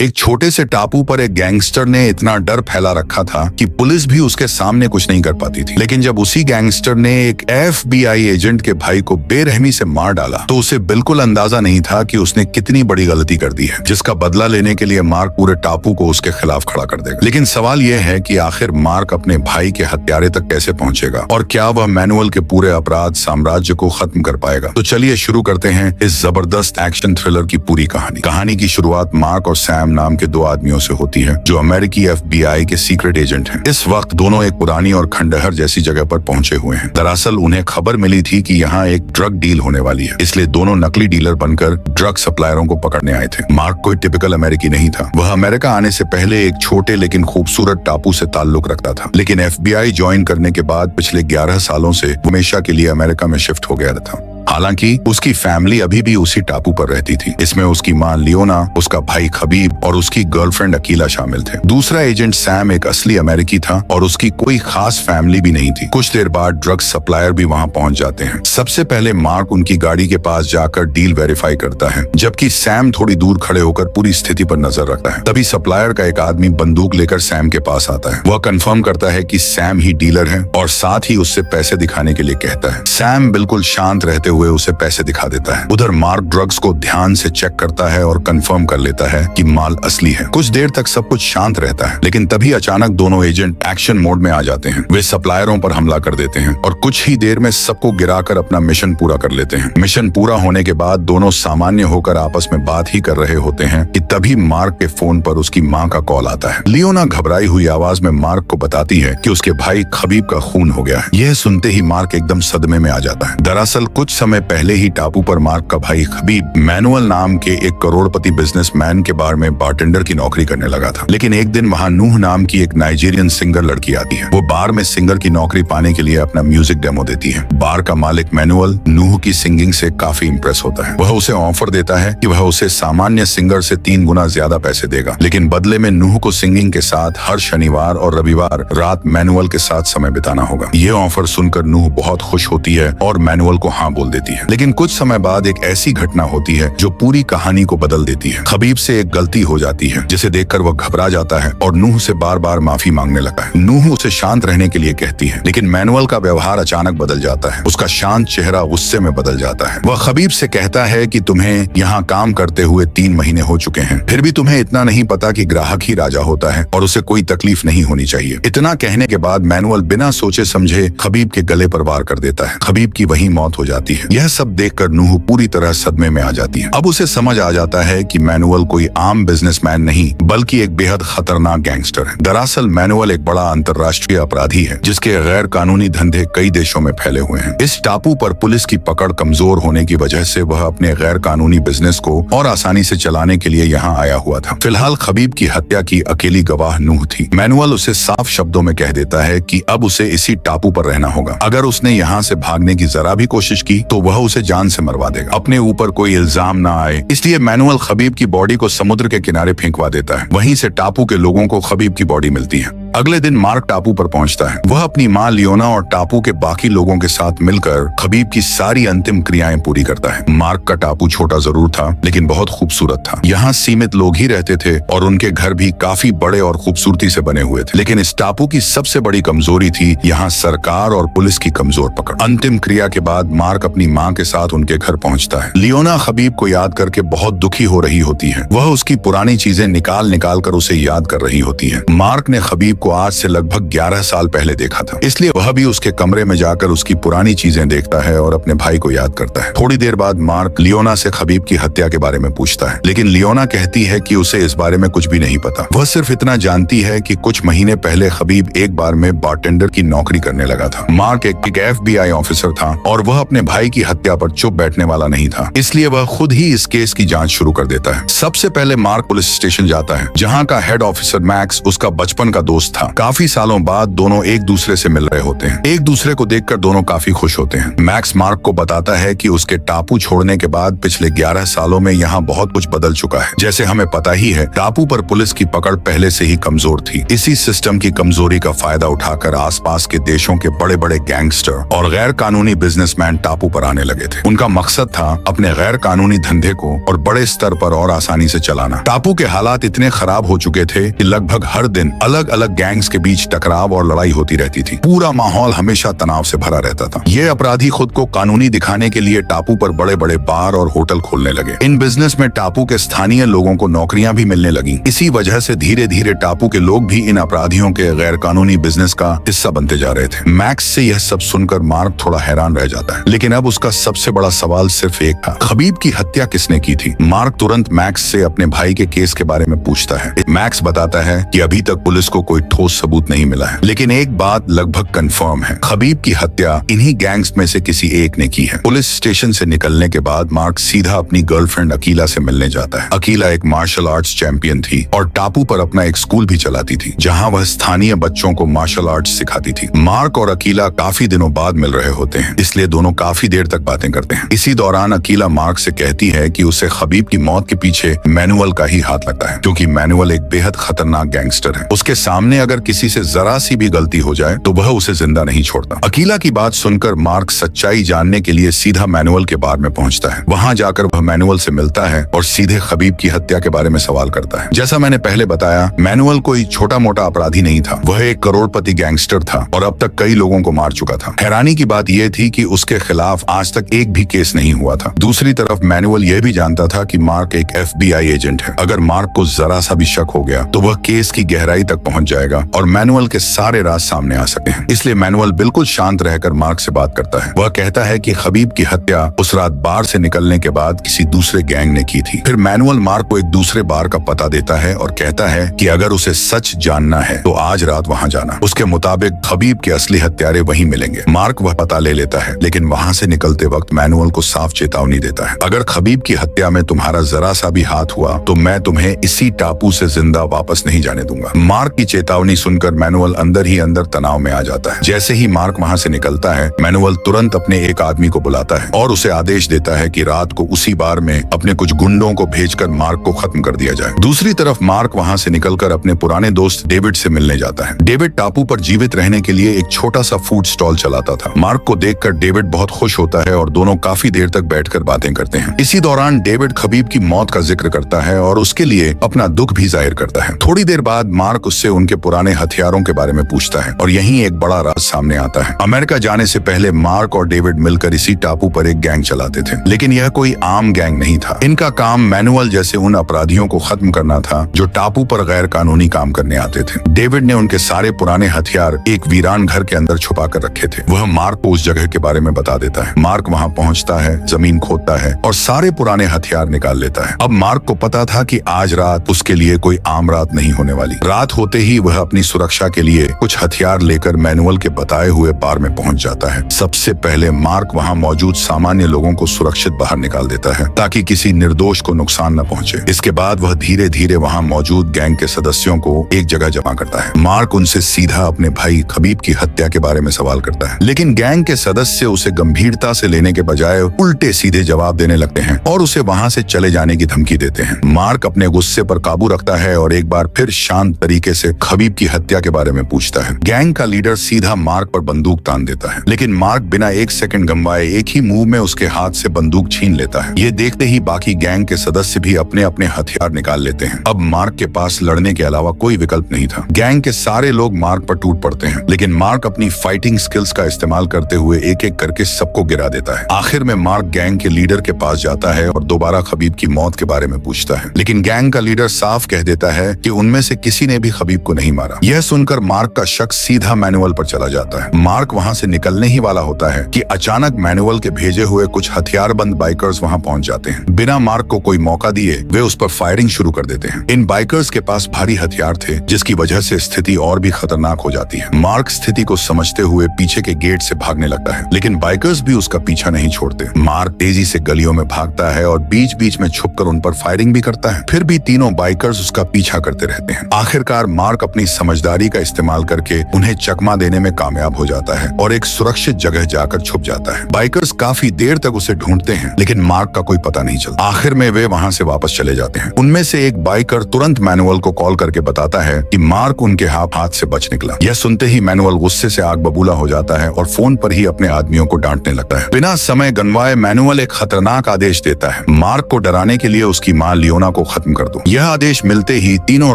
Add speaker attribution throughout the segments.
Speaker 1: एक छोटे से टापू पर एक गैंगस्टर ने इतना डर फैला रखा था कि पुलिस भी उसके सामने कुछ नहीं कर पाती थी। लेकिन जब उसी गैंगस्टर ने एक FBI एजेंट के भाई को बेरहमी से मार डाला तो उसे बिल्कुल अंदाजा नहीं था कि उसने कितनी बड़ी गलती कर दी है, जिसका बदला लेने के लिए मार्क पूरे टापू को उसके खिलाफ खड़ा कर देगा। लेकिन सवाल यह है कि आखिर मार्क अपने भाई के हत्यारे तक कैसे पहुंचेगा और क्या वह मैनुअल के पूरे अपराध साम्राज्य को खत्म कर पाएगा। तो चलिए शुरू करते हैं इस जबरदस्त एक्शन थ्रिलर की पूरी कहानी की शुरुआत मार्क और सैम नाम के दो आदमियों से होती है जो अमेरिकी FBI के सीक्रेट एजेंट हैं। इस वक्त दोनों एक पुरानी और खंडहर जैसी जगह पर पहुंचे हुए हैं। दरअसल उन्हें खबर मिली थी कि यहाँ एक ड्रग डील होने वाली है, इसलिए दोनों नकली डीलर बनकर ड्रग सप्लायरों को पकड़ने आए थे। मार्क कोई टिपिकल अमेरिकी नहीं था। वह अमेरिका आने से पहले एक छोटे लेकिन खूबसूरत टापू से ताल्लुक रखता था, लेकिन FBI ज्वाइन करने के बाद पिछले 11 सालों से हमेशा के लिए अमेरिका में शिफ्ट हो गया था। हालांकि उसकी फैमिली अभी भी उसी टापू पर रहती थी। इसमें उसकी मां लियोना, उसका भाई खबीब और उसकी गर्लफ्रेंड अकीला शामिल थे। दूसरा एजेंट सैम एक असली अमेरिकी था और उसकी कोई खास फैमिली भी नहीं थी। कुछ देर बाद ड्रग सप्लायर भी वहां पहुंच जाते हैं। सबसे पहले मार्क उनकी गाड़ी के पास जाकर डील वेरीफाई करता है, जबकि सैम थोड़ी दूर खड़े होकर पूरी स्थिति पर नजर रखता है। तभी सप्लायर का एक आदमी बंदूक लेकर सैम के पास आता है। वह कंफर्म करता है कि सैम ही डीलर है और साथ ही उससे पैसे दिखाने के लिए कहता है। सैम बिल्कुल शांत रहते हुए उसे पैसे दिखा देता है। उधर मार्क ड्रग्स को ध्यान से चेक करता है और कंफर्म कर लेता है कि माल असली है। कुछ देर तक सब कुछ शांत रहता है, लेकिन तभी अचानक दोनों एजेंट एक्शन मोड में आ जाते हैं। वे सप्लायरों पर हमला कर देते हैं और कुछ ही देर में सबको गिराकर अपना मिशन पूरा कर लेते हैं। मिशन पूरा होने के बाद दोनों सामान्य होकर आपस में बात ही कर रहे होते हैं कि तभी मार्क के फोन पर उसकी माँ का कॉल आता है। लियोना घबराई हुई आवाज में मार्क को बताती है कि उसके भाई खबीब का खून हो गया है। यह सुनते ही मार्क एकदम सदमे में आ जाता है। दरअसल कुछ समय पहले ही टापू पर मार्क का भाई खबीब मैनुअल नाम के एक करोड़पति बिजनेसमैन के बार में बारटेंडर की नौकरी करने लगा था। लेकिन एक दिन वहां नूह नाम की एक नाइजीरियन सिंगर लड़की आती है। वो बार में सिंगर की नौकरी पाने के लिए अपना म्यूजिक डेमो देती है। बार का मालिक मैनुअल नूह की सिंगिंग से काफी इंप्रेस होता है। वह उसे ऑफर देता है कि वह उसे सामान्य सिंगर से 3 गुना ज्यादा पैसे देगा, लेकिन बदले में नूह को सिंगिंग के साथ हर शनिवार और रविवार रात मैनुअल के साथ समय बिताना होगा। ये ऑफर सुनकर नूह बहुत खुश होती है और मैनुअल को हाँ बोल देती है। लेकिन कुछ समय बाद एक ऐसी घटना होती है जो पूरी कहानी को बदल देती है। खबीब से एक गलती हो जाती है, जिसे देखकर वह घबरा जाता है और नूह से बार बार माफी मांगने लगता है। नूह उसे शांत रहने के लिए कहती है, लेकिन मैनुअल का व्यवहार अचानक बदल जाता है। उसका शांत चेहरा गुस्से में बदल जाता है। वह खबीब से कहता है कि तुम्हें यहाँ काम करते हुए 3 महीने हो चुके हैं, फिर भी तुम्हें इतना नहीं पता कि ग्राहक ही राजा होता है और उसे कोई तकलीफ नहीं होनी चाहिए। इतना कहने के बाद मैनुअल बिना सोचे समझे खबीब के गले पर वार कर देता है। खबीब की वहीं मौत हो जाती है। यह सब देखकर नूह पूरी तरह सदमे में आ जाती है। अब उसे समझ आ जाता है कि मैनुअल कोई आम बिजनेसमैन नहीं बल्कि एक बेहद खतरनाक गैंगस्टर है। दरअसल मैनुअल एक बड़ा अंतर्राष्ट्रीय अपराधी है जिसके गैर कानूनी धंधे कई देशों में फैले हुए हैं। इस टापू पर पुलिस की पकड़ कमजोर होने की वजह से वह अपने गैर कानूनी बिजनेस को और आसानी से चलाने के लिए यहाँ आया हुआ था। फिलहाल खबीब की हत्या की अकेली गवाह नूह थी। मैनुअल उसे साफ शब्दों में कह देता है कि अब उसे इसी टापू पर रहना होगा। अगर उसने यहाँ से भागने की जरा भी कोशिश की तो वह उसे जान से मरवा देगा। अपने ऊपर कोई इल्जाम ना आए, इसलिए मैनुअल खबीब की बॉडी को समुद्र के किनारे फेंकवा देता है। वहीं से टापू के लोगों को खबीब की बॉडी मिलती है। अगले दिन मार्क टापू पर पहुंचता है। वह अपनी मां लियोना और टापू के बाकी लोगों के साथ मिलकर खबीब की सारी अंतिम क्रियाएं पूरी करता है। मार्क का टापू छोटा जरूर था, लेकिन बहुत खूबसूरत था। यहाँ सीमित लोग ही रहते थे और उनके घर भी काफी बड़े और खूबसूरती से बने हुए थे। लेकिन इस टापू की सबसे बड़ी कमजोरी थी यहाँ सरकार और पुलिस की कमजोर पकड़। अंतिम क्रिया के बाद मार्क अपनी माँ के साथ उनके घर पहुँचता है। लियोना खबीब को याद करके बहुत दुखी हो रही होती है। वह उसकी पुरानी चीजें निकाल निकाल कर उसे याद कर रही होती है। मार्क ने खबीब को आज से लगभग 11 साल पहले देखा था, इसलिए वह भी उसके कमरे में जाकर उसकी पुरानी चीजें देखता है और अपने भाई को याद करता है। थोड़ी देर बाद मार्क लियोना से खबीब की हत्या के बारे में पूछता है, लेकिन लियोना कहती है कि उसे इस बारे में कुछ भी नहीं पता। वह सिर्फ इतना जानती है कि कुछ महीने पहले खबीब एक बार में बारटेंडर की नौकरी करने लगा था। मार्क एक FBI ऑफिसर था और वह अपने भाई की हत्या पर चुप बैठने वाला नहीं था, इसलिए वह खुद ही इस केस की जांच शुरू कर देता है। सबसे पहले मार्क पुलिस स्टेशन जाता है, जहाँ का हेड ऑफिसर मैक्स उसका बचपन का दोस्त दोस्त था। काफी सालों बाद दोनों एक दूसरे से मिल रहे होते हैं। एक दूसरे को देखकर दोनों काफी खुश होते हैं। मैक्स मार्क को बताता है कि उसके टापू छोड़ने के बाद पिछले 11 सालों में यहाँ बहुत कुछ बदल चुका है। जैसे हमें पता ही है, टापू पर पुलिस की पकड़ पहले से ही कमजोर थी। इसी सिस्टम की कमजोरी का फायदा उठाकर आसपास के देशों के बड़े बड़े गैंगस्टर और गैर कानूनी बिजनेसमैन टापू पर आने लगे थे। उनका मकसद था अपने गैर कानूनी धंधे को और बड़े स्तर पर और आसानी से चलाना। टापू के हालात इतने खराब हो चुके थे कि लगभग हर दिन अलग अलग गैंग्स के बीच टकराव और लड़ाई होती रहती थी। पूरा माहौल हमेशा तनाव से भरा रहता था। ये अपराधी खुद को कानूनी दिखाने के लिए टापू पर बड़े बड़े बार और होटल खोलने लगे। इन बिजनेस में टापू के स्थानीय लोगों को नौकरियां भी मिलने लगी। इसी वजह से धीरे धीरे टापू के लोग भी इन अपराधियों के गैर कानूनी बिजनेस का हिस्सा बनते जा रहे थे। मैक्स से यह सब सुनकर मार्क थोड़ा हैरान रह जाता है, लेकिन अब उसका सबसे बड़ा सवाल सिर्फ एक था, खबीब की हत्या किसने की थी? मार्क तुरंत मैक्स से अपने भाई के केस के बारे में पूछता है। मैक्स बताता है कि अभी तक पुलिस को कोई ठोस सबूत नहीं मिला है, लेकिन एक बात लगभग कंफर्म है, खबीब की हत्या इन्हीं गैंग्स में से किसी एक ने की है। पुलिस स्टेशन से निकलने के बाद मार्क सीधा अपनी गर्लफ्रेंड अकीला से मिलने जाता है। अकीला एक मार्शल आर्ट्स चैंपियन थी और टापू पर अपना एक स्कूल भी चलाती थी, जहां वह स्थानीय बच्चों को मार्शल आर्ट्स सिखाती थी। मार्क और अकीला काफी दिनों बाद मिल रहे होते हैं, इसलिए दोनों काफी देर तक बातें करते हैं। इसी दौरान अकीला मार्क से कहती है कि उसे खबीब की मौत के पीछे मैनुअल का ही हाथ लगता है, क्योंकि मैनुअल एक बेहद खतरनाक गैंगस्टर है। उसके सामने अगर किसी से जरा सी भी गलती हो जाए तो वह उसे जिंदा नहीं छोड़ता। अकीला की बात सुनकर मार्क सच्चाई जानने के लिए सीधा मैनुअल के बार में पहुंचता है। वहां जाकर वह मैनुअल से मिलता है और सीधे खबीब की हत्या के बारे में सवाल करता है। जैसा मैंने पहले बताया, मैनुअल कोई छोटा मोटा अपराधी नहीं था, वह एक करोड़पति गैंगस्टर था और अब तक कई लोगों को मार चुका था। हैरानी की बात यह थी कि उसके खिलाफ आज तक एक भी केस नहीं हुआ था। दूसरी तरफ मैनुअल यह भी जानता था कि मार्क एक FBI एजेंट है। अगर मार्क को जरा सा भी शक हो गया तो वह केस की गहराई तक पहुंच जाएगा और मैनुअल के सारे राज सामने आ सके हैं। इसलिए मैनुअल बिल्कुल शांत रहकर मार्क से बात करता है। वह कहता है कि खबीब की हत्या उस रात बार से निकलने के बाद किसी दूसरे गैंग ने की थी। फिर मैनुअल मार्क को एक दूसरे बार का पता देता है और कहता है कि अगर उसे सच जानना है तो आज रात वहां जाना। उसके मुताबिक खबीब के असली हत्यारे वहीं मिलेंगे। मार्क वह पता ले लेता है, लेकिन वहां से निकलते वक्त मैनुअल को साफ चेतावनी देता है, अगर खबीब की हत्या में तुम्हारा जरा सा भी हाथ हुआ तो मैं तुम्हें इसी टापू से जिंदा वापस नहीं जाने दूंगा। मार्क की चेतावनी सुनकर मैनुअल अंदर ही अंदर तनाव में आ जाता है। जैसे ही मार्क वहां से निकलता है, मैनुअल तुरंत अपने एक आदमी को बुलाता है और उसे आदेश देता है कि रात को उसी बार में अपने कुछ गुंडों को भेजकर मार्क को खत्म कर दिया जाए। दूसरी तरफ मार्क वहां से निकलकर अपने पुराने दोस्त डेविड से मिलने जाता है। डेविड टापू पर जीवित रहने के लिए एक छोटा सा फूड स्टॉल चलाता था। मार्क को देखकर डेविड बहुत खुश होता है और दोनों काफी देर तक बैठकर बातें करते हैं। इसी दौरान डेविड खबीब की मौत का जिक्र करता है और उसके लिए अपना दुख भी जाहिर करता है। थोड़ी देर बाद मार्क उससे उनके पुराने हथियारों के बारे में पूछता है और यहीं एक बड़ा राज सामने आता है। अमेरिका जाने से पहले मार्क और डेविड मिलकर इसी टापू पर एक गैंग चलाते थे, लेकिन यह कोई आम गैंग नहीं था। इनका काम मैनुअल जैसे उन अपराधियों को खत्म करना था जो टापू पर गैर कानूनी काम करने आते थे। डेविड ने उनके सारे पुराने हथियार एक वीरान घर के अंदर छुपा कर रखे थे। वह मार्क को उस जगह के बारे में बता देता है। मार्क वहां पहुंचता है, जमीन खोदता है और सारे पुराने हथियार निकाल लेता है। अब मार्क को पता था कि आज रात उसके लिए कोई आम रात नहीं होने वाली। रात होते ही वह अपनी सुरक्षा के लिए कुछ हथियार लेकर मैनुअल के बताए हुए बार में पहुंच जाता है। सबसे पहले मार्क वहां मौजूद सामान्य लोगों को सुरक्षित बाहर निकाल देता है ताकि किसी निर्दोष को नुकसान न पहुंचे। इसके बाद वह धीरे धीरे वहां मौजूद गैंग के सदस्यों को एक जगह जमा करता है। मार्क उनसे सीधा अपने भाई खबीब की हत्या के बारे में सवाल करता है, लेकिन गैंग के सदस्य उसे गंभीरता से लेने के बजाय उल्टे सीधे जवाब देने लगते हैं और उसे वहां से चले जाने की धमकी देते हैं। मार्क अपने गुस्से पर काबू रखता है और एक बार फिर शांत तरीके से खबीब की हत्या के बारे में पूछता है। गैंग का लीडर सीधा मार्क पर बंदूक तान देता है, लेकिन मार्क बिना एक सेकंड गंवाए एक ही मूव में उसके हाथ से बंदूक छीन लेता है। ये देखते ही बाकी गैंग के सदस्य भी अपने अपने हथियार निकाल लेते हैं। अब मार्क के पास लड़ने के अलावा कोई विकल्प नहीं था। गैंग के सारे लोग मार्क पर टूट पड़ते हैं, लेकिन मार्क अपनी फाइटिंग स्किल्स का इस्तेमाल करते हुए एक एक करके सबको गिरा देता है। आखिर में मार्क गैंग के लीडर के पास जाता है और दोबारा खबीब की मौत के बारे में पूछता है, लेकिन गैंग का लीडर साफ कह देता है कि उनमें से किसी ने भी खबीब को नहीं मारा। यह सुनकर मार्क का शक सीधा मैनुअल पर चला जाता है। मार्क वहां से निकलने ही वाला होता है कि अचानक मैनुअल के भेजे हुए कुछ हथियारबंद बाइकर्स वहां पहुंच जाते हैं। बिना मार्क को कोई मौका दिए वे उस पर फायरिंग शुरू कर देते हैं। इन बाइकर्स के पास भारी हथियार थे, जिसकी वजह से स्थिति और भी खतरनाक हो जाती है। मार्क स्थिति को समझते हुए पीछे के गेट से भागने लगता है, लेकिन बाइकर्स भी उसका पीछा नहीं छोड़ते। मार्क तेजी से गलियों में भागता है और बीच बीच में छुपकर उन पर फायरिंग भी करता है। फिर भी तीनों बाइकर्स उसका पीछा करते रहते हैं। आखिरकार मार्क अपनी अपनी समझदारी का इस्तेमाल करके उन्हें चकमा देने में कामयाब हो जाता है और एक सुरक्षित जगह जाकर छुप जाता है। बाइकर्स काफी देर तक उसे ढूंढते हैं लेकिन मार्क का कोई पता नहीं चलता। आखिर में वे वहां से वापस चले जाते हैं। उनमें से एक बाइकर तुरंत मैनुअल को कॉल करके बताता है कि मार्क उनके हाथ से बच निकला। यह सुनते ही मैनुअल गुस्से से आग बबूला हो जाता है और फोन पर ही अपने आदमियों को डांटने लगता है। बिना समय गंवाए मैनुअल एक खतरनाक आदेश देता है, मार्क को डराने के लिए उसकी मां लियोना को खत्म कर दो। यह आदेश मिलते ही तीनों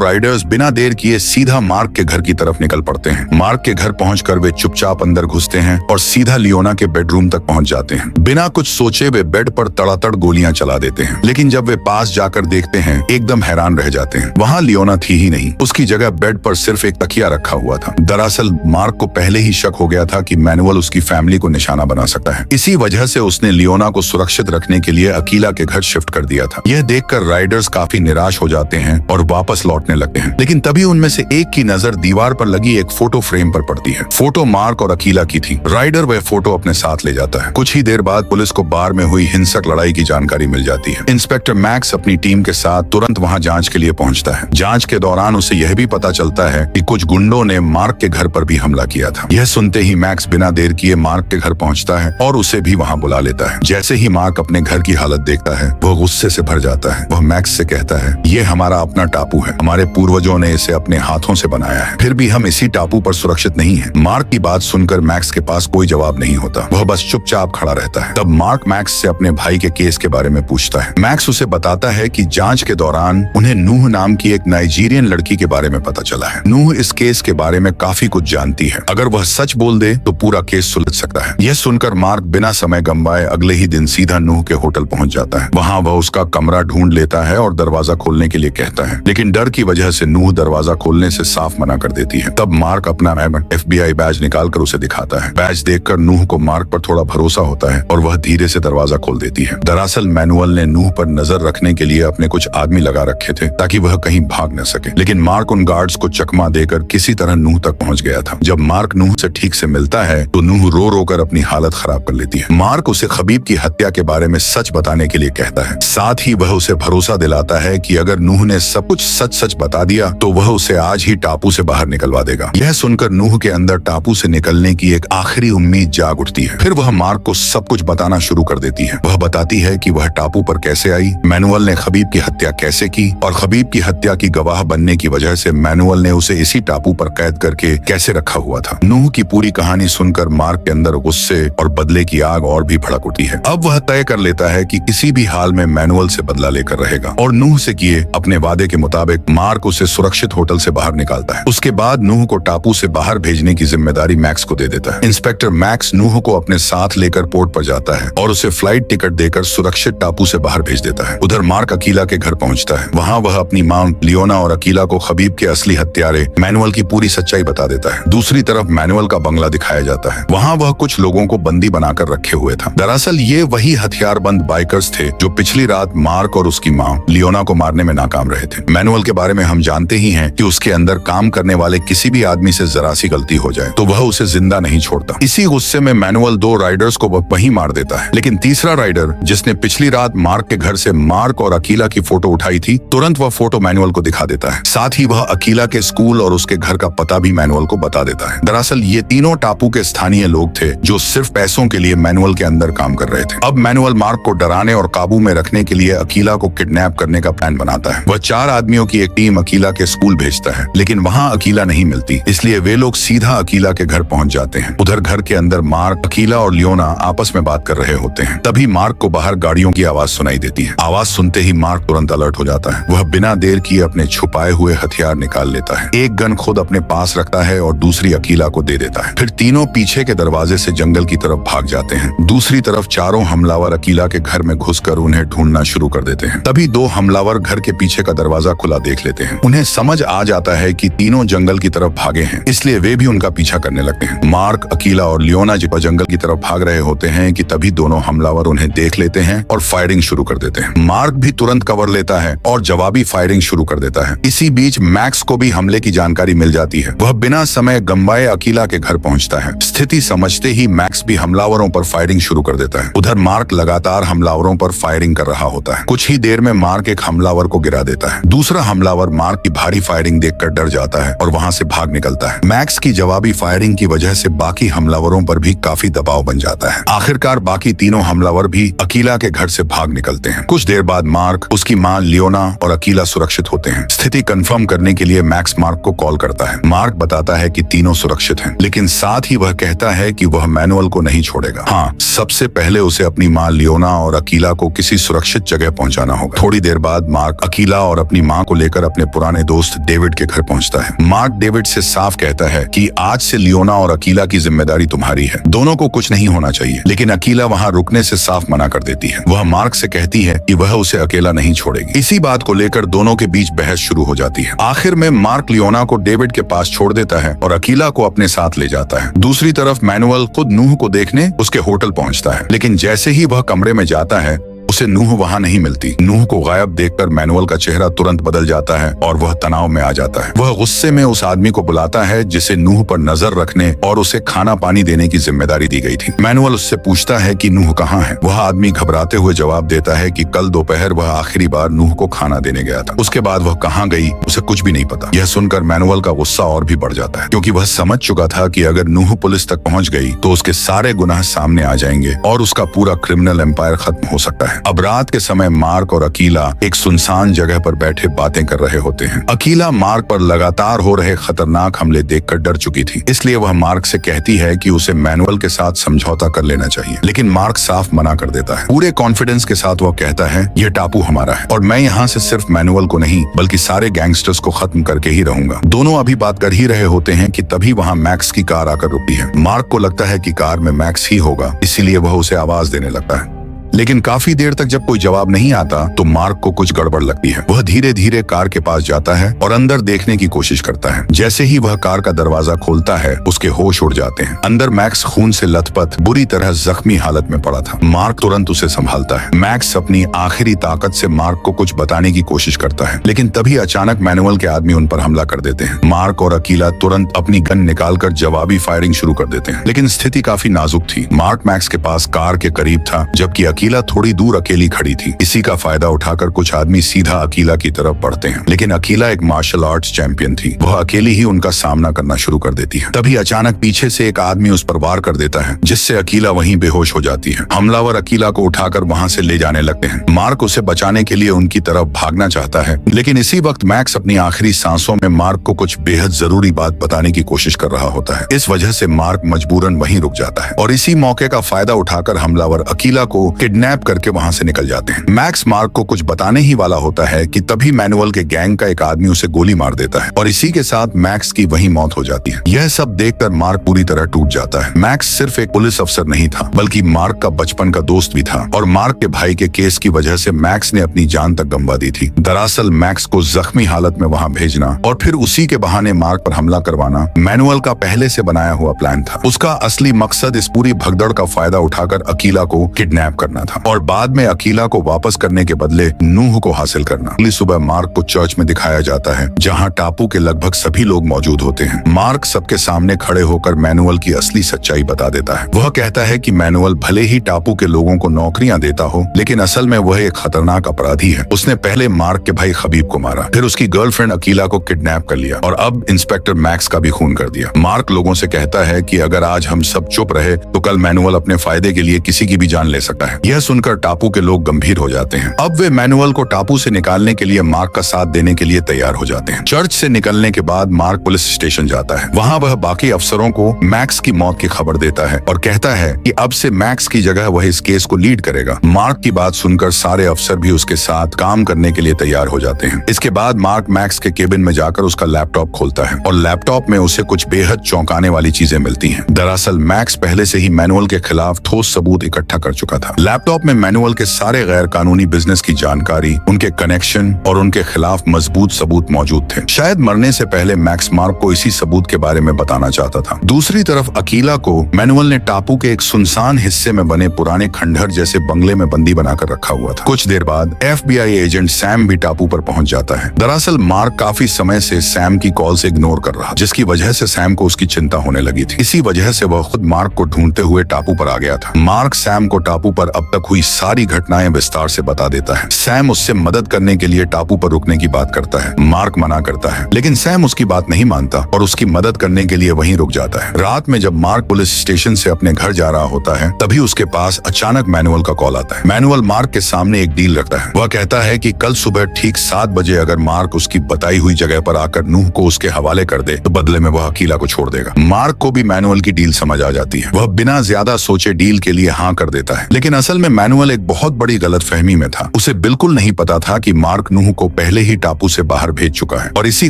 Speaker 1: राइडर्स बिना देर किए सीधा मार्क के घर की तरफ निकल पड़ते हैं। मार्क के घर पहुंचकर वे चुपचाप अंदर घुसते हैं और सीधा लियोना के बेडरूम तक पहुंच जाते हैं। बिना कुछ सोचे वे बेड पर तड़ातड़ गोलियां चला देते हैं, लेकिन जब वे पास जाकर देखते हैं एकदम हैरान रह जाते हैं। वहां लियोना थी ही नहीं, उसकी जगह बेड पर सिर्फ एक तकिया रखा हुआ था। दरअसल मार्क को पहले ही शक हो गया था कि मैनुअल उसकी फैमिली को निशाना बना सकता है। इसी वजह से उसने लियोना को सुरक्षित रखने के लिए अकीला के घर शिफ्ट कर दिया था। यह देखकर राइडर्स काफी निराश हो जाते हैं और वापस लौटने लगते हैं, लेकिन तभी उनमें से एक की नजर दीवार पर लगी एक फोटो फ्रेम पर पड़ती है। फोटो मार्क और अकीला की थी। राइडर वह फोटो अपने साथ ले जाता है। कुछ ही देर बाद पुलिस को बार में हुई हिंसक लड़ाई की जानकारी मिल जाती है। इंस्पेक्टर मैक्स अपनी टीम के साथ तुरंत वहां जांच के लिए पहुंचता है। जांच के दौरान उसे यह भी पता चलता है कि कुछ गुंडों ने मार्क के घर पर भी हमला किया था। यह सुनते ही मैक्स बिना देर किए मार्क के घर पहुंचता है और उसे भी वहां बुला लेता है। जैसे ही मार्क अपने घर की हालत देखता है वह गुस्से से भर जाता है। वह मैक्स से कहता है, ये हमारा अपना टापू है, हमारे पूर्वजों ने इसे अपने हाथों से बनाया है, फिर भी हम इसी टापू पर सुरक्षित नहीं हैं। मार्क की बात सुनकर मैक्स के पास कोई जवाब नहीं होता, वह बस चुपचाप खड़ा रहता है। तब मार्क मैक्स से अपने भाई के केस के बारे में पूछता है। मैक्स उसे बताता है कि जांच के दौरान उन्हें नूह नाम की एक नाइजीरियन लड़की के बारे में पता चला है। नूह इस केस के बारे में काफी कुछ जानती है, अगर वह सच बोल दे तो पूरा केस सुलझ सकता है। यह सुनकर मार्क बिना समय गंवाए अगले ही दिन सीधा नूह के होटल पहुंच जाता है। वहां वह उसका कमरा ढूंढ लेता है और दरवाजा खोलने के लिए कहता है, लेकिन डर की वजह से नूह दरवाजा खोलने से साफ मना कर देती है। तब मार्क अपना FBI बैज निकालकर उसे दिखाता है। बैज देखकर नूह को मार्क पर थोड़ा भरोसा होता है और वह धीरे से दरवाजा खोल देती है। दरअसल मैनुअल ने नूह पर नजर रखने के लिए अपने कुछ आदमी लगा रखे थे ताकि वह कहीं भाग न सके, लेकिन मार्क उन गार्ड्स को चकमा देकर किसी तरह नूह तक पहुंच गया था। जब मार्क नूह से ठीक से मिलता है तो नूह रो रो कर अपनी हालत खराब कर लेती है। मार्क उसे खबीब की हत्या के बारे में सच बताने के लिए कहता है। साथ ही वह उसे भरोसा दिलाता है कि अगर नूह ने सब कुछ सच सच बता दिया तो वह उसे आज ही टापू से बाहर निकलवा देगा। यह सुनकर नूह के अंदर टापू से निकलने की एक आखिरी उम्मीद जाग उठती है। फिर वह मार्क को सब कुछ बताना शुरू कर देती है। वह बताती है कि वह टापू पर कैसे आई, मैनुअल ने खबीब की हत्या कैसे की और खबीब की हत्या की गवाह बनने की वजह से मैनुअल ने उसे इसी टापू पर कैद करके कैसे रखा हुआ था। नूह की पूरी कहानी सुनकर मार्क के अंदर गुस्से और बदले की आग और भी भड़क उठी है। अब वह तय कर लेता है कि किसी भी हाल में मैनुअल से बदला लेकर रहेगा और नूह से किए अपने वादे के मुताबिक मार्क उसे सुरक्षित होटल से बाहर निकालता है। उसके बाद नूह को टापू से बाहर भेजने की जिम्मेदारी मैक्स को दे देता है। इंस्पेक्टर मैक्स नूह को अपने साथ लेकर पोर्ट पर जाता है और उसे फ्लाइट टिकट देकर सुरक्षित टापू से बाहर भेज देता है। उधर मार्क अकीला के घर पहुंचता है। वहां वह अपनी मां लियोना और अकीला को खबीब के असली हत्यारे मैनुअल की पूरी सच्चाई बता देता है। दूसरी तरफ मैनुअल का बंगला दिखाया जाता है। वहां वह कुछ लोगों को बंदी बनाकर रखे हुए था। दरअसल ये वही हथियारबंद बाइकर्स थे जो पिछली रात मार्क और उसकी मां लियोना को मारने में नाकाम रहे थे। मैनुअल के बारे में हम जानते ही हैं कि उसके अंदर काम करने वाले किसी भी आदमी से जरा सी गलती हो जाए तो वह उसे जिंदा नहीं छोड़ता। इसी गुस्से में मैनुअल 2 राइडर्स को वहीं मार देता है, लेकिन तीसरा राइडर जिसने पिछली रात मार्क के घर से मार्क और अकीला की फोटो उठाई थी, तुरंत वह फोटो मैनुअल को दिखा देता है। साथ ही वह अकीला के स्कूल और उसके घर का पता भी मैनुअल को बता देता है। दरअसल ये तीनों टापू के स्थानीय लोग थे जो सिर्फ पैसों के लिए मैनुअल के अंदर काम कर रहे थे। अब मैनुअल मार्क को डराने और काबू में रखने के लिए अकीला को किडनैप करने का प्लान बनाता है। वह 4 आदमियों की एक टीम अकीला के स्कूल भेजता है, लेकिन वहां अकीला नहीं मिलती, इसलिए वे लोग सीधा अकीला के घर पहुंच जाते हैं। उधर घर के अंदर मार्क, अकीला और लियोना आपस में बात कर रहे होते हैं। तभी मार्क को बाहर गाड़ियों की आवाज सुनाई देती है। आवाज सुनते ही मार्क तुरंत अलर्ट हो जाता है। वह बिना देर किए अपने छुपाए हुए हथियार निकाल लेता है। एक गन खुद अपने पास रखता है और दूसरी अकीला को दे देता है। फिर तीनों पीछे के दरवाजे से जंगल की तरफ भाग जाते हैं। दूसरी तरफ चारों हमलावर अकीला के घर में घुसकर उन्हें ढूंढना शुरू कर देते हैं। तभी 2 हमलावर घर के पीछे का दरवाजा खुला देख लेते हैं। उन्हें समझ आ जाता है कि तीनों जंगल की तरफ भागे हैं, इसलिए वे भी उनका पीछा करने लगते हैं। मार्क, अकीला और लियोना जब जंगल की तरफ भाग रहे होते हैं कि तभी दोनों हमलावर उन्हें देख लेते हैं और फायरिंग शुरू कर देते हैं। मार्क भी तुरंत कवर लेता है और जवाबी फायरिंग शुरू कर देता है। इसी बीच मैक्स को भी हमले की जानकारी मिल जाती है। वह बिना समय गंवाए अकीला के घर पहुंचता है। स्थिति समझते ही मैक्स भी हमलावरों पर फायरिंग शुरू कर देता है। उधर मार्क लगातार हमलावरों पर फायरिंग कर रहा होता है। कुछ ही देर में मार्क एक हमलावर को गिरा देता है। दूसरा हमलावर मार्क की भारी फायरिंग देखकर डर जाता है और वहाँ से भाग निकलता है। मैक्स की जवाबी फायरिंग की वजह से बाकी हमलावरों पर भी काफी दबाव बन जाता है। आखिरकार बाकी तीनों हमलावर भी अकीला के घर से भाग निकलते हैं। कुछ देर बाद मार्क, उसकी माँ लियोना और अकीला सुरक्षित होते हैं। स्थिति कंफर्म करने के लिए मैक्स मार्क को कॉल करता है। मार्क बताता है कि तीनों सुरक्षित हैं, लेकिन साथ ही वह कहता है कि वह मैनुअल को नहीं छोड़ेगा। हाँ, सबसे पहले उसे अपनी माँ लियोना और अकीला को किसी सुरक्षित जगह पहुंचाना होगा। थोड़ी देर बाद मार्क अकीला और अपनी माँ को लेकर अपने पुराने दोस्त डेविड के घर पहुंचता है। मार्क डेविड से साफ कहता है कि आज से लियोना और अकीला की जिम्मेदारी तुम्हारी है, दोनों को कुछ नहीं होना चाहिए। लेकिन अकीला वहाँ रुकने से साफ मना कर देती है। वह मार्क से कहती है कि वह उसे अकेला नहीं छोड़ेगी। इसी बात को लेकर दोनों के बीच बहस शुरू हो जाती है। आखिर में मार्क लियोना को डेविड के पास छोड़ देता है और अकीला को अपने साथ ले जाता है। दूसरी तरफ मैनुअल खुद नूह को देखने उसके होटल पहुंचता है, लेकिन जैसे ही वह कमरे में जाता है उसे नूह वहाँ नहीं मिलती। नूह को गायब देखकर मैनुअल का चेहरा तुरंत बदल जाता है और वह तनाव में आ जाता है। वह गुस्से में उस आदमी को बुलाता है जिसे नूह पर नजर रखने और उसे खाना पानी देने की जिम्मेदारी दी गई थी। मैनुअल उससे पूछता है कि नूह कहाँ है। वह आदमी घबराते हुए जवाब देता है कि कल दोपहर वह आखिरी बार नूह को खाना देने गया था। उसके बाद वह कहाँ गई उसे कुछ भी नहीं पता। यह सुनकर मैनुअल का गुस्सा और भी बढ़ जाता है, क्योंकि वह समझ चुका था कि अगर नूह पुलिस तक पहुंच गई तो उसके सारे गुनाह सामने आ जाएंगे और उसका पूरा क्रिमिनल एम्पायर खत्म हो सकता है। अब रात के समय मार्क और अकीला एक सुनसान जगह पर बैठे बातें कर रहे होते हैं। अकीला मार्क पर लगातार हो रहे खतरनाक हमले देखकर डर चुकी थी, इसलिए वह मार्क से कहती है कि उसे मैनुअल के साथ समझौता कर लेना चाहिए, लेकिन मार्क साफ मना कर देता है। पूरे कॉन्फिडेंस के साथ वह कहता है, यह टापू हमारा है और मैं यहाँ से सिर्फ मैनुअल को नहीं बल्कि सारे गैंगस्टर्स को खत्म करके ही रहूंगा। दोनों अभी बात कर ही रहे होते हैं कि तभी वहाँ मैक्स की कार आकर रुकती है। मार्क को लगता है कि कार में मैक्स ही होगा, इसीलिए वह उसे आवाज देने लगता है, लेकिन काफी देर तक जब कोई जवाब नहीं आता तो मार्क को कुछ गड़बड़ लगती है। वह धीरे धीरे कार के पास जाता है और अंदर देखने की कोशिश करता है। जैसे ही वह कार का दरवाजा खोलता है उसके होश उड़ जाते हैं। अंदर मैक्स खून से लथपथ बुरी तरह जख्मी हालत में पड़ा था। मार्क तुरंत उसे संभालता है। मैक्स अपनी आखिरी ताकत से मार्क को कुछ बताने की कोशिश करता है, लेकिन तभी अचानक मैनुअल के आदमी उन पर हमला कर देते हैं। मार्क और अकीला तुरंत अपनी गन निकालकर जवाबी फायरिंग शुरू कर देते हैं, लेकिन स्थिति काफी नाजुक थी। मार्क मैक्स के पास कार के करीब था, जबकि अकीला थोड़ी दूर अकेली खड़ी थी। इसी का फायदा उठाकर कुछ आदमी सीधा अकीला की तरफ बढ़ते हैं, लेकिन अकीला एक मार्शल आर्ट्स चैंपियन थी। वह अकेली ही उनका सामना करना शुरू कर देती है। तभी अचानक पीछे से एक आदमी उस पर वार कर देता है, जिससे अकीला वहीं बेहोश हो जाती है। हमलावर अकीला को उठाकर वहां से ले जाने लगते हैं। मार्क उसे बचाने के लिए उनकी तरफ भागना चाहता है, लेकिन इसी वक्त मैक्स अपनी आखिरी सांसों में मार्क को कुछ बेहद जरूरी बात बताने की कोशिश कर रहा होता है। इस वजह से मार्क मजबूरन वहीं रुक जाता है और इसी मौके का फायदा उठाकर हमलावर अकीला को किडनैप करके वहां से निकल जाते हैं। मैक्स मार्क को कुछ बताने ही वाला होता है कि तभी मैनुअल के गैंग का एक आदमी उसे गोली मार देता है और इसी के साथ मैक्स की वहीं मौत हो जाती है। यह सब देखकर मार्क पूरी तरह टूट जाता है। मैक्स सिर्फ एक पुलिस अफसर नहीं था, बल्कि मार्क का बचपन का दोस्त भी था और मार्क के भाई के केस की वजह से मैक्स ने अपनी जान तक गंवा दी थी। दरअसल मैक्स को जख्मी हालत में वहां भेजना और फिर उसी के बहाने मार्क पर हमला करवाना मैनुअल का पहले से बनाया हुआ प्लान था। उसका असली मकसद इस पूरी भगदड़ का फायदा उठाकर अकीला को किडनैप करना था और बाद में अकीला को वापस करने के बदले नूह को हासिल करना। अगली सुबह मार्क को चर्च में दिखाया जाता है, जहां टापू के लगभग सभी लोग मौजूद होते हैं। मार्क सबके सामने खड़े होकर मैनुअल की असली सच्चाई बता देता है। वह कहता है कि मैनुअल भले ही टापू के लोगों को नौकरियां देता हो, लेकिन असल में वह एक खतरनाक अपराधी है। उसने पहले मार्क के भाई खबीब को मारा, फिर उसकी गर्लफ्रेंड अकीला को किडनैप कर लिया और अब इंस्पेक्टर मैक्स का भी खून कर दिया। मार्क लोगों से कहता है कि अगर आज हम सब चुप रहे तो कल मैनुअल अपने फायदे के लिए किसी की भी जान ले सकता है। यह सुनकर टापू के लोग गंभीर हो जाते हैं। अब वे मैनुअल को टापू से निकालने के लिए मार्क का साथ देने के लिए तैयार हो जाते हैं। चर्च से निकलने के बाद मार्क पुलिस स्टेशन जाता है। वहां वह बाकी अफसरों को मैक्स की मौत की खबर देता है और कहता है कि अब से मैक्स की जगह वह इस केस को लीड करेगा। मार्क की बात सुनकर सारे अफसर भी उसके साथ काम करने के लिए तैयार हो जाते हैं। इसके बाद मार्क मैक्स के केबिन में जाकर उसका लैपटॉप खोलता है और लैपटॉप में उसे कुछ बेहद चौंकाने वाली चीजें मिलती हैं। दरअसल मैक्स पहले से ही मैनुअल के खिलाफ ठोस सबूत इकट्ठा कर चुका था। लैपटॉप में मैनुअल के सारे गैर कानूनी बिजनेस की जानकारी, उनके कनेक्शन और उनके खिलाफ मजबूत सबूत मौजूद थे। शायद मरने से पहले मैक्स मार्क को इसी सबूत के बारे में बताना चाहता था। दूसरी तरफ अकीला को मैनुअल ने टापू के एक सुनसान हिस्से में बने पुराने खंडहर जैसे बंगले में बंदी बनाकर रखा हुआ था। कुछ देर बाद FBI एजेंट सैम भी टापू पर पहुंच जाता है। दरअसल मार्क काफी समय से सैम की कॉल से इग्नोर कर रहा, जिसकी वजह से सैम को उसकी चिंता होने लगी थी। इसी वजह से वह खुद मार्क को ढूंढते हुए टापू पर आ गया था। मार्क सैम को टापू पर अब तक हुई सारी घटनाएं विस्तार से बता देता है। सैम उससे मदद करने के लिए टापू पर रुकने की बात करता है। मार्क मना करता है, लेकिन सैम उसकी बात नहीं मानता और उसकी मदद करने के लिए वहीं रुक जाता है। रात में जब मार्क पुलिस स्टेशन से अपने घर जा रहा होता है, तभी उसके पास अचानक मैनुअल का कॉल आता है। मैनुअल मार्क के सामने एक डील रखता है। वह कहता है कि कल सुबह ठीक 7 बजे अगर मार्क उसकी बताई हुई जगह पर आकर नूह को उसके हवाले कर दे तो बदले में वह अकीला को छोड़ देगा। मार्क को भी मैनुअल की डील समझ आ जाती है। वह बिना ज्यादा सोचे डील के लिए हाँ कर देता है, लेकिन असल में मैनुअल एक बहुत बड़ी गलतफहमी में था। उसे बिल्कुल नहीं पता था कि मार्क नूह को पहले ही टापू से बाहर भेज चुका है और इसी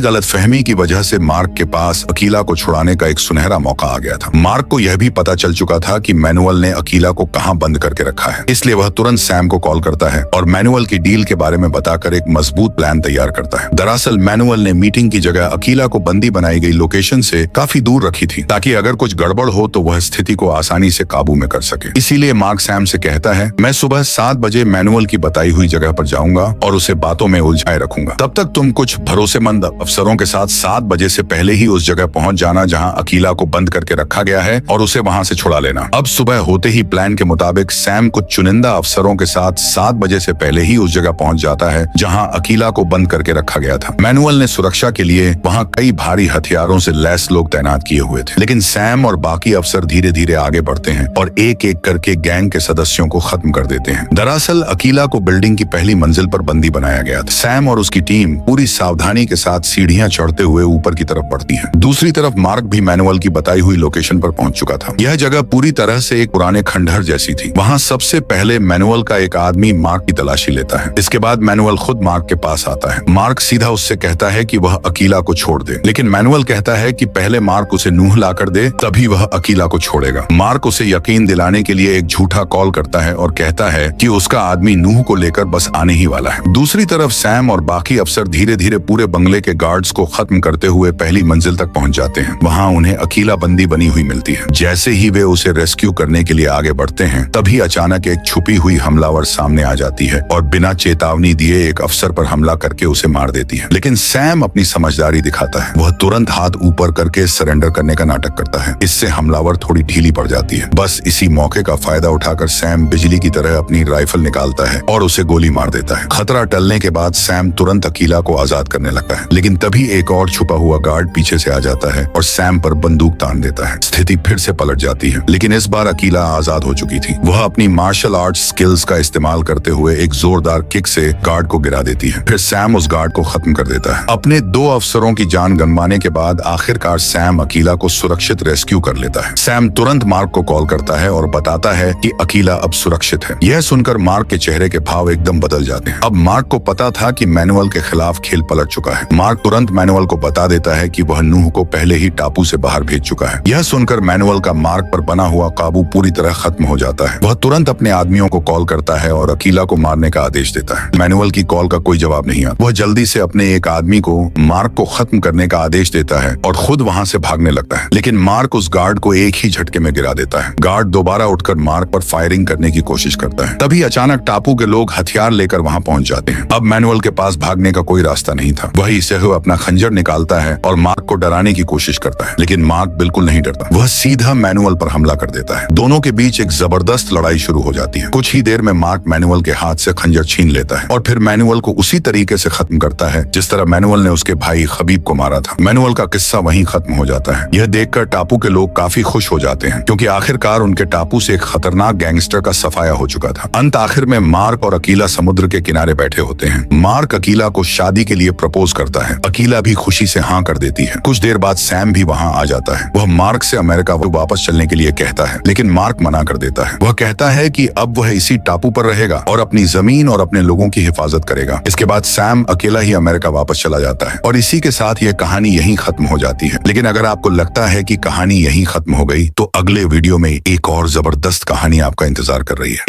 Speaker 1: गलतफहमी की वजह से मार्क के पास अकीला को छुड़ाने का एक सुनहरा मौका आ गया था। मार्क को यह भी पता चल चुका था कि मैनुअल ने अकीला को कहां बंद करके रखा है, इसलिए वह तुरंत सैम को कॉल करता है और मैनुअल की डील के बारे में बताकर एक मजबूत प्लान तैयार करता है। दरअसल मैनुअल ने मीटिंग की जगह अकीला को बंदी बनाई गई लोकेशन से काफी दूर रखी थी, ताकि अगर कुछ गड़बड़ हो तो वह स्थिति को आसानी से काबू में कर सके। इसीलिए मार्क सैम से कहता है, मैं सुबह 7 बजे मैनुअल की बताई हुई जगह पर जाऊंगा और उसे बातों में उलझाए रखूंगा। तब तक तुम कुछ भरोसेमंद अफसरों के साथ 7 बजे से पहले ही उस जगह पहुंच जाना जहां अकीला को बंद करके रखा गया है और उसे वहां से छुड़ा लेना। अब सुबह होते ही प्लान के मुताबिक सैम कुछ चुनिंदा अफसरों के साथ 7 बजे से पहले ही उस जगह पहुंच जाता है जहां अकीला को बंद करके रखा गया था। मैनुअल ने सुरक्षा के लिए वहां कई भारी हथियारों से लैस लोग तैनात किए हुए थे, लेकिन सैम और बाकी अफसर धीरे धीरे आगे बढ़ते हैं और एक एक करके गैंग के सदस्यों को खत्म कर देते हैं। दरअसल अकीला को बिल्डिंग की पहली मंजिल पर बंदी बनाया गया था। सैम और उसकी टीम पूरी सावधानी के साथ सीढ़ियां चढ़ते हुए ऊपर की तरफ बढ़ती है। दूसरी तरफ मार्क भी मैनुअल की बताई हुई लोकेशन पर पहुंच चुका था। यह जगह पूरी तरह से एक पुराने खंडहर जैसी थी। वहां सबसे पहले मैनुअल का एक आदमी मार्क की तलाशी लेता है। इसके बाद मैनुअल खुद मार्क के पास आता है। मार्क सीधा उससे कहता है कि वह अकीला को छोड़ दे, लेकिन मैनुअल कहता है कि पहले मार्क उसे नूह ला कर दे, तभी वह अकीला को छोड़ेगा। मार्क उसे यकीन दिलाने के लिए एक झूठा कॉल करता है और कहता है कि उसका आदमी नूह को लेकर बस आने ही वाला है। दूसरी तरफ सैम और बाकी अफसर धीरे धीरे पूरे बंगले के गार्ड्स को खत्म करते हुए पहली मंजिल तक पहुंच जाते हैं। वहां उन्हें अकीला बंदी बनी हुई मिलती है। जैसे ही वे उसे रेस्क्यू करने के लिए आगे बढ़ते हैं, तभी अचानक एक छुपी हुई हमलावर सामने आ जाती है और बिना चेतावनी दिए एक अफसर पर हमला करके उसे मार देती है। लेकिन सैम अपनी समझदारी दिखाता है। वह तुरंत हाथ ऊपर करके सरेंडर करने का नाटक करता है। इससे हमलावर थोड़ी ढीली पड़ जाती है। बस इसी मौके का फायदा उठाकर सैम बिजली की तरह अपनी राइफल निकालता है और उसे गोली मार देता है। खतरा टलने के बाद सैम तुरंत अकीला को आजाद करने लगता है, लेकिन तभी एक और छुपा हुआ गार्ड पीछे से आ जाता है और सैम पर बंदूक तान देता है। स्थिति फिर से पलट जाती है, लेकिन इस बार अकीला आजाद हो चुकी थी। वह अपनी मार्शल आर्ट्स स्किल्स का इस्तेमाल करते हुए एक जोरदार किक से गार्ड को गिरा देती है। फिर सैम उस गार्ड को खत्म कर देता है। अपने 2 अफसरों की जान गंवाने के बाद आखिरकार सैम अकीला को सुरक्षित रेस्क्यू कर लेता है। सैम तुरंत मार्क को कॉल करता है और बताता है कि अकीला अब सुरक्षित है। यह सुनकर मार्क के चेहरे के भाव एकदम बदल जाते हैं। अब मार्क को पता था कि मैनुअल के खिलाफ खेल पलट चुका है। मार्क तुरंत मैनुअल को बता देता है कि वह नूह को पहले ही टापू से बाहर भेज चुका है। यह सुनकर मैनुअल का मार्क पर बना हुआ काबू पूरी तरह खत्म हो जाता है। वह तुरंत अपने आदमियों को कॉल करता है और अकीला को मारने का आदेश देता है। मैनुअल की कॉल का कोई जवाब नहीं आता। वह जल्दी से अपने एक आदमी को मार्क को खत्म करने का आदेश देता है और खुद वहां से भागने लगता है, लेकिन मार्क उस गार्ड को एक ही झटके में गिरा देता है। गार्ड दोबारा उठकर मार्क पर फायरिंग करने की कोशिश करता है। तभी अचानक टापू के लोग हथियार लेकर वहां पहुंच जाते हैं। अब मैनुअल के पास भागने का कोई रास्ता नहीं था। वही से हुए अपना खंजर निकालता है और मार्क को डराने की कोशिश करता है, लेकिन मार्क बिल्कुल नहीं डरता। वह सीधा मैनुअल पर हमला कर देता है। दोनों के बीच एक जबरदस्त लड़ाई शुरू हो जाती है। कुछ ही देर में मार्क मैनुअल के हाथ से खंजर छीन लेता है और फिर मैनुअल को उसी तरीके से खत्म करता है जिस तरह मैनुअल ने उसके भाई खबीब को मारा था। मैनुअल का किस्सा वहीं खत्म हो जाता है। यह देखकर टापू के लोग काफी खुश हो जाते हैं, क्योंकि आखिरकार उनके टापू से एक खतरनाक गैंगस्टर का सफाया हो चुका था। अंत आखिर में मार्क और अकीला समुद्र के किनारे बैठे होते हैं। मार्क अकीला को शादी के लिए प्रपोज करता है। अकीला भी खुशी से हाँ कर देती है। कुछ देर बाद सैम भी वहाँ आ जाता है। वह मार्क से अमेरिका वापस चलने के लिए कहता है, लेकिन मार्क मना कर देता है। वह कहता है कि अब वह इसी टापू पर रहेगा और अपनी जमीन और अपने लोगों की हिफाजत करेगा। इसके बाद सैम अकेला ही अमेरिका वापस चला जाता है और इसी के साथ यह कहानी यहीं खत्म हो जाती है। लेकिन अगर आपको लगता है कि कहानी यहीं खत्म हो गई, तो अगले वीडियो में एक और जबरदस्त कहानी आपका इंतजार कर रही है।